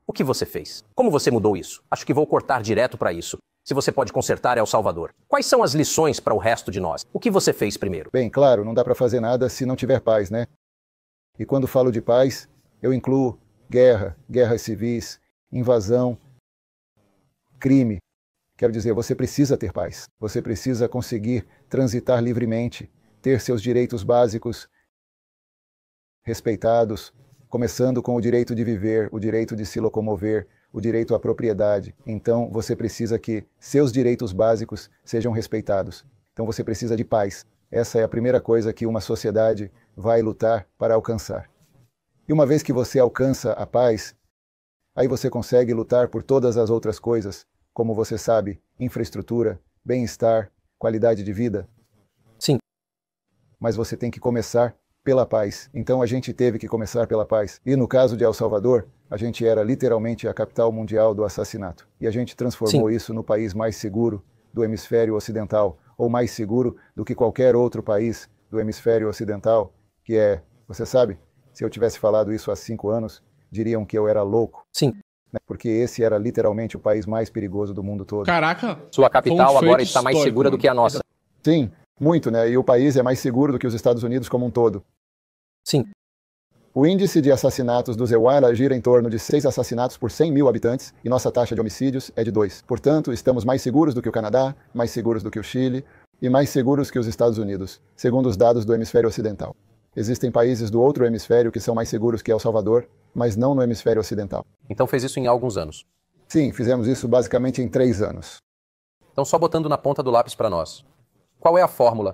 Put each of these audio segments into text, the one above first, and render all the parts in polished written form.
O que você fez? Como você mudou isso? Acho que vou cortar direto para isso. Se você pode consertar El Salvador. Quais são as lições para o resto de nós? O que você fez primeiro? Bem, claro, não dá para fazer nada se não tiver paz, né? E quando falo de paz, eu incluo guerra, guerras civis, invasão, crime. Quero dizer, você precisa ter paz. Você precisa conseguir transitar livremente, ter seus direitos básicos respeitados, começando com o direito de viver, o direito de se locomover, o direito à propriedade. Então, você precisa que seus direitos básicos sejam respeitados. Então, você precisa de paz. Essa é a primeira coisa que uma sociedade vai lutar para alcançar. E uma vez que você alcança a paz, aí você consegue lutar por todas as outras coisas, como você sabe, infraestrutura, bem-estar, qualidade de vida. Sim. Mas você tem que começar pela paz. Então a gente teve que começar pela paz. E no caso de El Salvador, a gente era literalmente a capital mundial do assassinato. E a gente transformou isso no país mais seguro do hemisfério ocidental, ou mais seguro do que qualquer outro país do hemisfério ocidental, que é, você sabe, se eu tivesse falado isso há 5 anos, diriam que eu era louco. Sim. Porque esse era literalmente o país mais perigoso do mundo todo. Caraca! Sua capital agora está mais segura do que a nossa. Sim, muito, né? E o país é mais seguro do que os Estados Unidos como um todo. Sim. O índice de assassinatos do Zewana gira em torno de 6 assassinatos por 100 mil habitantes e nossa taxa de homicídios é de 2. Portanto, estamos mais seguros do que o Canadá, mais seguros do que o Chile e mais seguros que os Estados Unidos, segundo os dados do hemisfério ocidental. Existem países do outro hemisfério que são mais seguros que El Salvador, mas não no hemisfério ocidental. Então fez isso em alguns anos? Sim, fizemos isso basicamente em 3 anos. Então só botando na ponta do lápis para nós. Qual é a fórmula?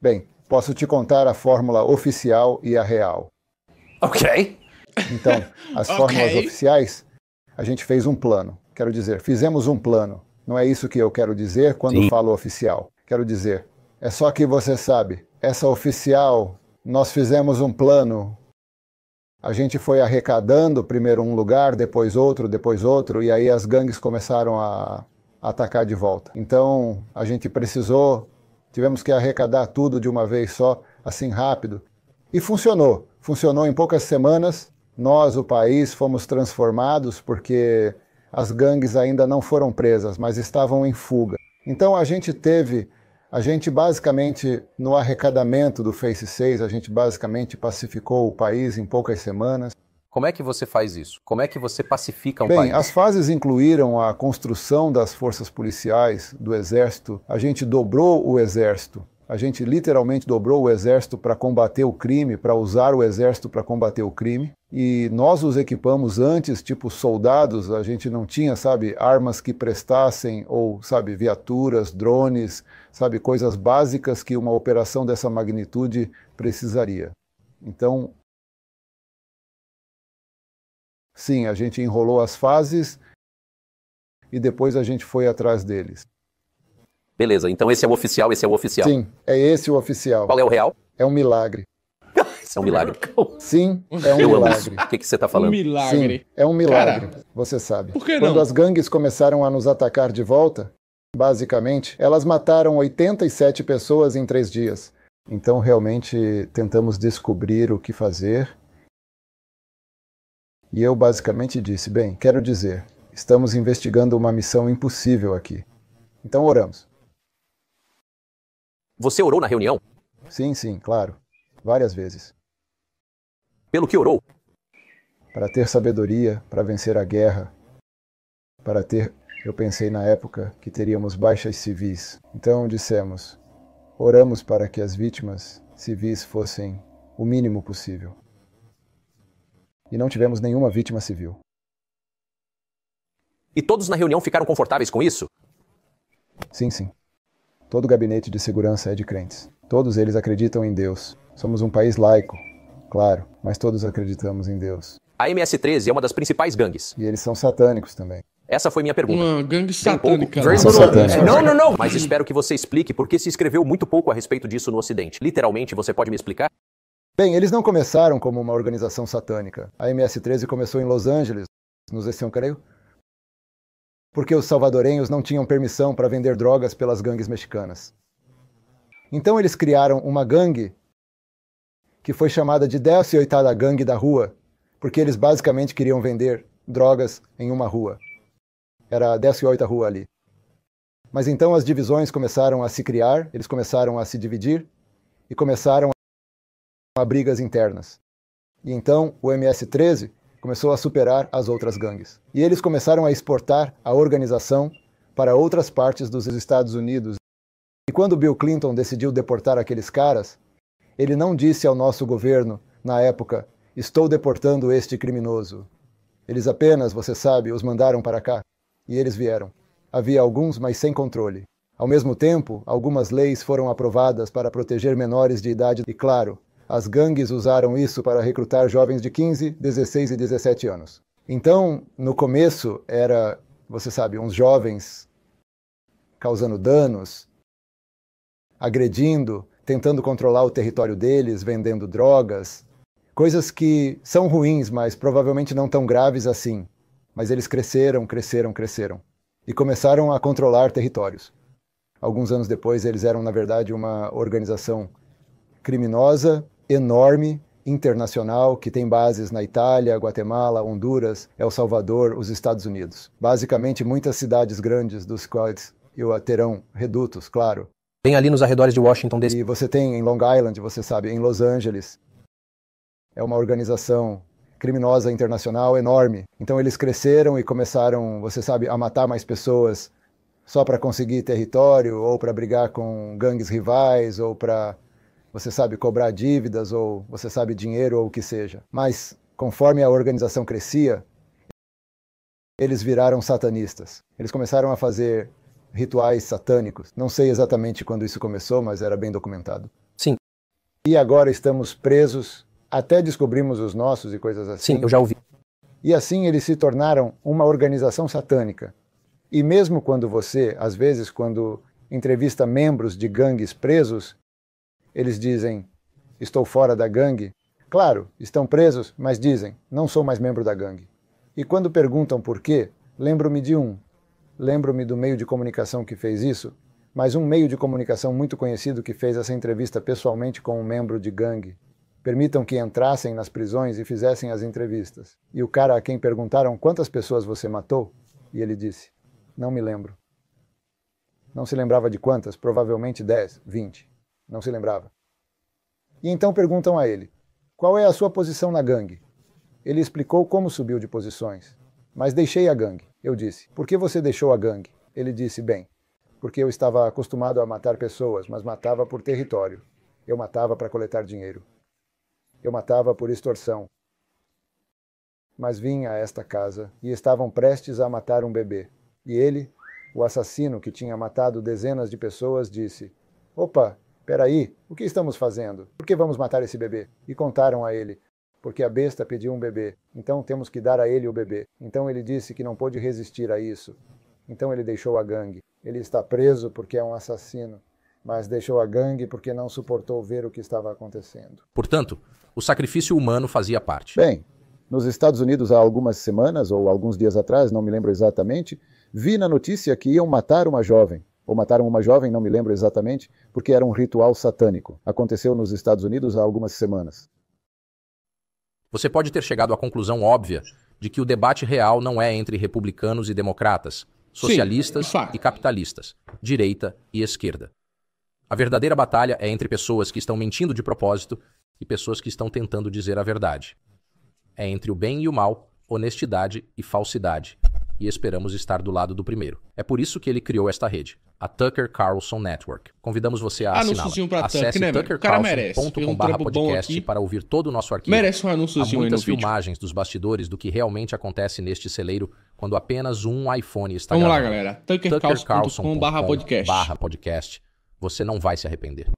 Bem, posso te contar a fórmula oficial e a real. Ok. Então, as fórmulas oficiais, a gente fez um plano. Quero dizer, fizemos um plano. Não é isso que eu quero dizer quando falo oficial. Quero dizer, é só que você sabe, essa oficial, nós fizemos um plano. A gente foi arrecadando primeiro um lugar, depois outro, e aí as gangues começaram a atacar de volta. Então, a gente tivemos que arrecadar tudo de uma vez só, assim rápido. E funcionou. Funcionou em poucas semanas. Nós, o país, fomos transformados porque as gangues ainda não foram presas, mas estavam em fuga. Então a gente basicamente, no arrecadamento do Phase 6, a gente basicamente pacificou o país em poucas semanas. Como é que você faz isso? Como é que você pacifica um país? país? Bem, as fases incluíram a construção das forças policiais, do exército. A gente dobrou o exército. A gente literalmente dobrou o exército para combater o crime, para usar o exército para combater o crime. E nós os equipamos antes, tipo soldados, a gente não tinha, sabe, armas que prestassem, ou, sabe, viaturas, drones, sabe, coisas básicas que uma operação dessa magnitude precisaria. Então, sim, a gente enrolou as fases e depois a gente foi atrás deles. Beleza, então esse é o oficial, esse é o oficial. Sim, é esse o oficial. Qual é o real? É um milagre. Isso é um milagre. Sim, é um Eu amo milagre. isso. O que você está falando? Um milagre. Sim, é um milagre, Cara, você sabe. por que não? Quando as gangues começaram a nos atacar de volta, basicamente, elas mataram 87 pessoas em 3 dias. Então, realmente, tentamos descobrir o que fazer. E eu basicamente disse, bem, quero dizer, estamos investigando uma missão impossível aqui. Então, oramos. Você orou na reunião? Sim, claro. Várias vezes. Pelo que orou? Para ter sabedoria, para vencer a guerra. Eu pensei na época que teríamos baixas civis. Então dissemos, oramos para que as vítimas civis fossem o mínimo possível. E não tivemos nenhuma vítima civil. E todos na reunião ficaram confortáveis com isso? Sim. Todo o gabinete de segurança é de crentes. Todos eles acreditam em Deus. Somos um país laico, claro, mas todos acreditamos em Deus. A MS-13 é uma das principais gangues. E eles são satânicos também. Essa foi minha pergunta. Uma gangue satânica. São satânicos. Não. Mas espero que você explique porque se escreveu muito pouco a respeito disso no Ocidente. Literalmente, você pode me explicar? Bem, eles não começaram como uma organização satânica. A MS-13 começou em Los Angeles, nos eu creio, porque os salvadorenhos não tinham permissão para vender drogas pelas gangues mexicanas. Então eles criaram uma gangue que foi chamada de 18ª Gangue da Rua, porque eles basicamente queriam vender drogas em uma rua. Era a 18ª rua ali. Mas então as divisões começaram a se criar, eles começaram a se dividir e começaram a brigas internas. E então o MS-13 começou a superar as outras gangues. E eles começaram a exportar a organização para outras partes dos Estados Unidos. E quando Bill Clinton decidiu deportar aqueles caras, ele não disse ao nosso governo, na época, estou deportando este criminoso. Eles apenas, você sabe, os mandaram para cá. E eles vieram. Havia alguns, mas sem controle. Ao mesmo tempo, algumas leis foram aprovadas para proteger menores de idade e, claro, as gangues usaram isso para recrutar jovens de 15, 16 e 17 anos. Então, no começo, era, você sabe, uns jovens causando danos, agredindo, tentando controlar o território deles, vendendo drogas, coisas que são ruins, mas provavelmente não tão graves assim. Mas eles cresceram e começaram a controlar territórios. Alguns anos depois, eles eram, na verdade, uma organização criminosa, enorme, internacional, que tem bases na Itália, Guatemala, Honduras, El Salvador, os Estados Unidos. Basicamente, muitas cidades grandes, dos quais terão redutos, claro. Tem ali nos arredores de Washington DC. E você tem em Long Island, você sabe, em Los Angeles. É uma organização criminosa internacional enorme. Então eles cresceram e começaram, você sabe, a matar mais pessoas só para conseguir território, ou para brigar com gangues rivais, ou para, você sabe, cobrar dívidas, ou, você sabe, dinheiro, ou o que seja. Mas, conforme a organização crescia, eles viraram satanistas. Eles começaram a fazer rituais satânicos. Não sei exatamente quando isso começou, mas era bem documentado. Sim. E agora estamos presos, até descobrimos os nossos e coisas assim. Sim, eu já ouvi. E assim eles se tornaram uma organização satânica. E mesmo quando você, às vezes, quando entrevista membros de gangues presos, eles dizem, estou fora da gangue. Claro, estão presos, mas dizem, não sou mais membro da gangue. E quando perguntam por quê, lembro-me de um. Lembro-me do meio de comunicação que fez isso, mas um meio de comunicação muito conhecido que fez essa entrevista pessoalmente com um membro de gangue. Permitam que entrassem nas prisões e fizessem as entrevistas. E o cara a quem perguntaram quantas pessoas você matou, e ele disse, não me lembro. Não se lembrava de quantas, provavelmente 10, 20. Não se lembrava. E então perguntam a ele, qual é a sua posição na gangue? Ele explicou como subiu de posições. Mas deixei a gangue. Eu disse, por que você deixou a gangue? Ele disse, bem, porque eu estava acostumado a matar pessoas, mas matava por território. Eu matava para coletar dinheiro. Eu matava por extorsão. Mas vim a esta casa e estavam prestes a matar um bebê. E ele, o assassino que tinha matado dezenas de pessoas, disse, opa, peraí, o que estamos fazendo? Por que vamos matar esse bebê? E contaram a ele, porque a besta pediu um bebê, então temos que dar a ele o bebê. Então ele disse que não pôde resistir a isso. Então ele deixou a gangue. Ele está preso porque é um assassino, mas deixou a gangue porque não suportou ver o que estava acontecendo. Portanto, o sacrifício humano fazia parte. Bem, nos Estados Unidos há algumas semanas, ou alguns dias atrás, não me lembro exatamente, vi na notícia que iam matar uma jovem. Ou mataram uma jovem, não me lembro exatamente, porque era um ritual satânico. Aconteceu nos Estados Unidos há algumas semanas. Você pode ter chegado à conclusão óbvia de que o debate real não é entre republicanos e democratas, socialistas e capitalistas, direita e esquerda. A verdadeira batalha é entre pessoas que estão mentindo de propósito e pessoas que estão tentando dizer a verdade. É entre o bem e o mal, honestidade e falsidade. E esperamos estar do lado do primeiro. É por isso que ele criou esta rede, a Tucker Carlson Network. Convidamos você a assiná-la. Acesse tuckercarlson.com/podcast para ouvir todo o nosso arquivo. Merece um anúnciozinho. Há muitas filmagens dos bastidores do que realmente acontece neste celeiro quando apenas um iPhone está gravando. Vamos lá, galera. tuckercarlson.com/podcast. Você não vai se arrepender.